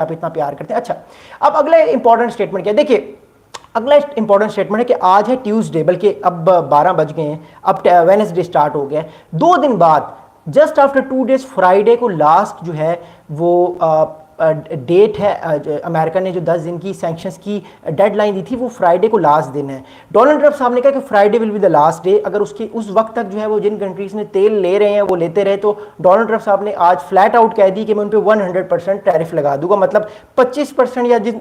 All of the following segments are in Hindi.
आप इतना प्यार करते हैं। अच्छा, अब अगला इंपॉर्टेंट स्टेटमेंट क्या है, देखिए अगला इंपॉर्टेंट स्टेटमेंट है कि आज है ट्यूसडे, बल्कि अब 12 बज गए हैं, अब वेडनेसडे स्टार्ट हो गया है। 2 दिन बाद जस्ट आफ्टर 2 डेज फ्राइडे को लास्ट जो है वो डेट है। अमेरिका ने जो 10 दिन की सैंक्शंस की डेडलाइन दी थी वो फ्राइडे को लास्ट दिन है। डोनाल्ड ट्रंप साहब ने कहा कि Friday will be the last day. अगर उसके उस वक्त तक जो है वो जिन कंट्रीज ने तेल ले रहे हैं वो लेते रहे, तो डोनाल्ड ट्रंप साहब ने आज फ्लैट आउट कह दी कि मैं उन पर 100% टैरिफ लगा दूंगा। मतलब 25% या जिन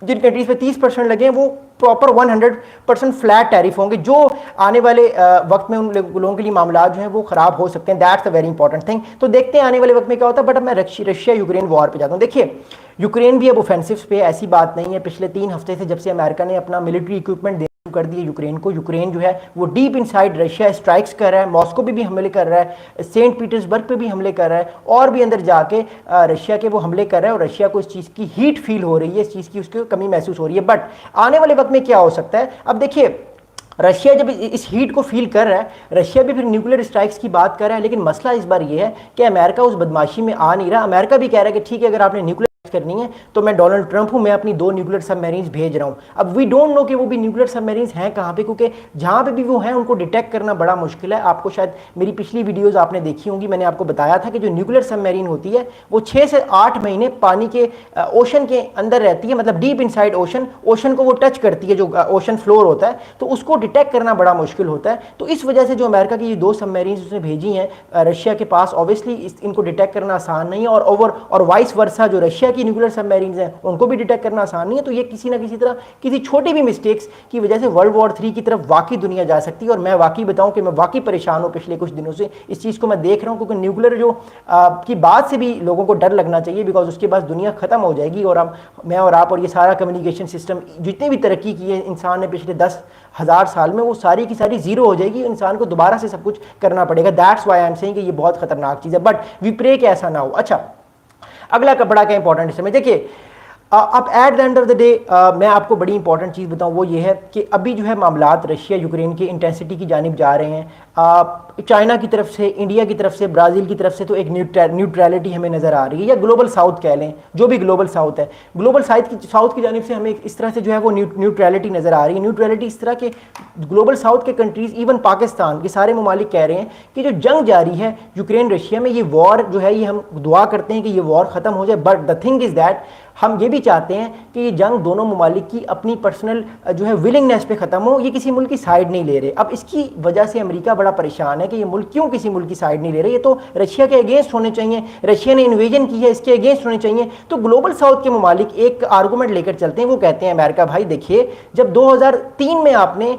कंट्रीज पे 30% लगे हैं वो प्रॉपर 100% फ्लैट टैरिफ होंगे, जो आने वाले वक्त में उन लोगों के लिए मामला जो है वो खराब हो सकते हैं। That's a very important thing. तो देखते हैं आने वाले वक्त में क्या होता है। बट अब मैं रशिया यूक्रेन वॉर पे जाता हूँ। देखिए यूक्रेन भी अब ऑफेंसिव पे, ऐसी बात नहीं है। पिछले 3 हफ्ते से जब से अमेरिका ने अपना मिलिट्री इक्विपमेंट कर दिए यूक्रेन को, यूक्रेन जो है वो डीप इनसाइड रशिया स्ट्राइक्स कर रहा है, मॉस्को पे भी हमले कर रहा है, सेंट पीटर्सबर्ग पे भी हमले कर रहा है, और भी अंदर जाके रशिया के वो हमले कर रहा है। और रशिया को इस चीज़ की हीट फील हो रही है, इस चीज़ की उसकी कमी महसूस हो रही है। बट आने वाले वक्त में क्या हो सकता है, अब देखिए रशिया जब इस हीट को फील कर रहा है, रशिया भी फिर न्यूक्लियर स्ट्राइक्स की बात कर रहा है। लेकिन मसला इस बार ये है कि अमेरिका उस बदमाशी में आ नहीं रहा। अमेरिका भी कह रहा है कि ठीक है, अगर आपने न्यूक्लियर करनी है तो मैं डोनाल्ड ट्रंप हूं, मैं अपनी 2 न्यूक्लियर सबमरीन्स भेज रहा हूं। अब वी डोंट नो कि वो भी न्यूक्लियर सबमरीन्स हैं कहां पे, क्योंकि जहां पे भी वो हैं उनको डिटेक्ट करना बड़ा मुश्किल है। आपको शायद मेरी पिछली वीडियोस आपने देखी होंगी, मैंने आपको बताया था कि जो न्यूक्लियर सबमरीन होती है वो 6 से 8 महीने पानी के ओशन के अंदर रहती है, मतलब डीप इनसाइड ओशन को वो टच करती है, जो ओशन फ्लोर होता है, तो उसको डिटेक्ट करना बड़ा मुश्किल होता है। तो इस वजह से जो अमेरिका की ये 2 सबमरीन्स उसने भेजी हैं रशिया के पास, ऑब्वियसली इनको डिटेक्ट करना आसान नहीं है। और वाइस वर्सा जो रशिया की न्यूक्लियर सबमरीन्स हैं उनको भी डिटेक्ट करना आसान नहीं है। तो ये किसी ना किसी तरह किसी छोटी भी मिस्टेक्स की वजह से वर्ल्ड वॉर 3 की तरफ वाकई दुनिया जा सकती है। और मैं वाकई बताऊं कि मैं वाकई परेशान हूं पिछले कुछ दिनों से, इस चीज़ को मैं देख रहा हूं, क्योंकि न्यूक्लियर जो की बात से भी लोगों को डर लगना चाहिए, बिकॉज उसके बाद दुनिया खत्म हो जाएगी। और मैं और आप और ये सारा कम्युनिकेशन सिस्टम जितनी भी तरक्की की है इंसान ने पिछले 10,000 साल में, वो सारी की सारी जीरो हो जाएगी। इंसान को दोबारा से सब कुछ करना पड़ेगा। That's why I am saying कि ये बहुत खतरनाक चीज़ है। बट वी प्रे कि ऐसा ना हो। अच्छा, अगला बड़ा क्या इंपॉर्टेंट इसमें, देखिए अब at the end of the day मैं आपको बड़ी इंपॉर्टेंट चीज़ बताऊं, वो ये है कि अभी जो है मामलात रशिया यूक्रेन की इंटेंसिटी की जानिब जा रहे हैं। चाइना की तरफ से, इंडिया की तरफ से, ब्राज़ील की तरफ से तो एक न्यूट्रलिटी हमें नज़र आ रही है, या ग्लोबल साउथ कह लें, जो भी ग्लोबल साउथ है, ग्लोबल साउथ की जानिब से हमें इस तरह से जो है वो न्यूट्रलिटी नज़र आ रही है। न्यूट्रलिटी इस तरह के ग्लोबल साउथ के कंट्रीज़, इवन पाकिस्तान के सारे ममालिक कह रहे हैं कि जो जंग जारी है यूक्रेन रशिया में, ये वॉर जो है ये हम दुआ करते हैं कि ये वॉर ख़त्म हो जाए। But the thing is that हम ये भी चाहते हैं कि ये जंग दोनों ममालिक की अपनी पर्सनल जो है विलिंगनेस पे ख़त्म हो, ये किसी मुल्क की साइड नहीं ले रहे। अब इसकी वजह से अमेरिका बड़ा परेशान है कि ये मुल्क क्यों किसी मुल्क की साइड नहीं ले रहे, ये तो रशिया के अगेंस्ट होने चाहिए, रशिया ने इन्वेजन की है इसके अगेंस्ट होने चाहिए। तो ग्लोबल साउथ के ममालिक एक आर्गूमेंट लेकर चलते हैं, वो कहते हैं अमेरिका भाई देखिए, जब 2003 में आपने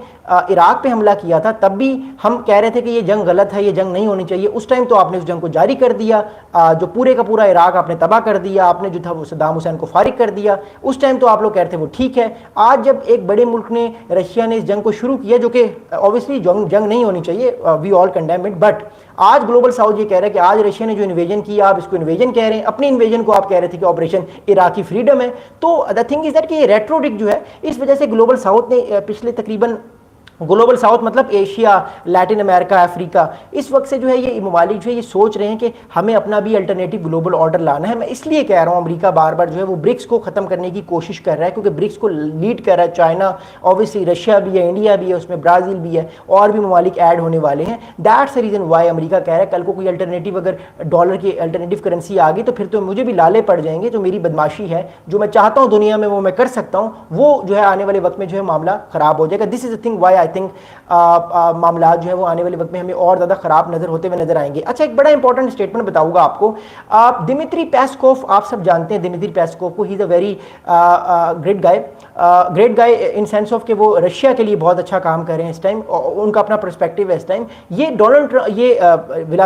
इराक पे हमला किया था तब भी हम कह रहे थे कि ये जंग गलत है, ये जंग नहीं होनी चाहिए। उस टाइम तो आपने उस जंग को जारी कर दिया, जो पूरे का पूरा इराक आपने तबाह कर दिया, आपने जो था वो सद्दाम हुसैन को फारिग कर दिया। उस टाइम तो आप लोग कह रहे थे वो ठीक है। आज जब एक बड़े मुल्क ने, रशिया ने इस जंग को शुरू किया, जो कि ऑब्वियसली जंग नहीं होनी चाहिए, we all condemn it, but आज ग्लोबल साउथ ये कह रहा है कि आज रशिया ने जो इन्वेजन किया, आप इसको इन्वेजन कह रहे हैं, अपनी इन्वेजन को आप कह रहे थे कि ऑपरेशन इराकी फ्रीडम है। तो द थिंग इज दैट कि ये रेट्रोडिक जो है, इस वजह से ग्लोबल साउथ ने पिछले तकरीबन, ग्लोबल साउथ मतलब एशिया, लैटिन अमेरिका, अफ्रीका, इस वक्त से जो है ये ममालिक जो है ये सोच रहे हैं कि हमें अपना भी अल्टरनेटिव ग्लोबल ऑर्डर लाना है। मैं इसलिए कह रहा हूँ अमेरिका बार बार जो है वो ब्रिक्स को ख़त्म करने की कोशिश कर रहा है, क्योंकि ब्रिक्स को लीड कर रहा है चाइना, ऑब्वियसली रशिया भी है, इंडिया भी है, उसमें ब्राज़ील भी है, और भी ममालिक ऐड होने वाले हैं। That's the reason why America कह रहा है कल को कोई अल्टरनेटिव, अगर डॉलर की अल्टरनेटिव करेंसी आ गई तो फिर तो मुझे भी लाले पड़ जाएंगे। जो मेरी बदमाशी है, जो मैं चाहता हूँ दुनिया में वो मैं कर सकता हूँ, वो जो है आने वाले वक्त में जो है मामला ख़राब हो जाएगा। This is the thing why I think मामला जो है वो आने वाले वक्त में हमें और ज़्यादा ख़राब नज़र होते हुए नजर आएंगे। अच्छा, एक बड़ा इंपॉर्टेंट स्टेटमेंट बताऊंगा आपको। दिमित्री पेस्कोव, आप सब जानते हैं दिमित्री पेस्कोव को, he is a very great guy in sense of कि वो रशिया के लिए बहुत अच्छा काम कर रहे हैं इस टाइम, उनका अपना पर्सपेक्टिव है इस टाइम। ये व्लादिमीर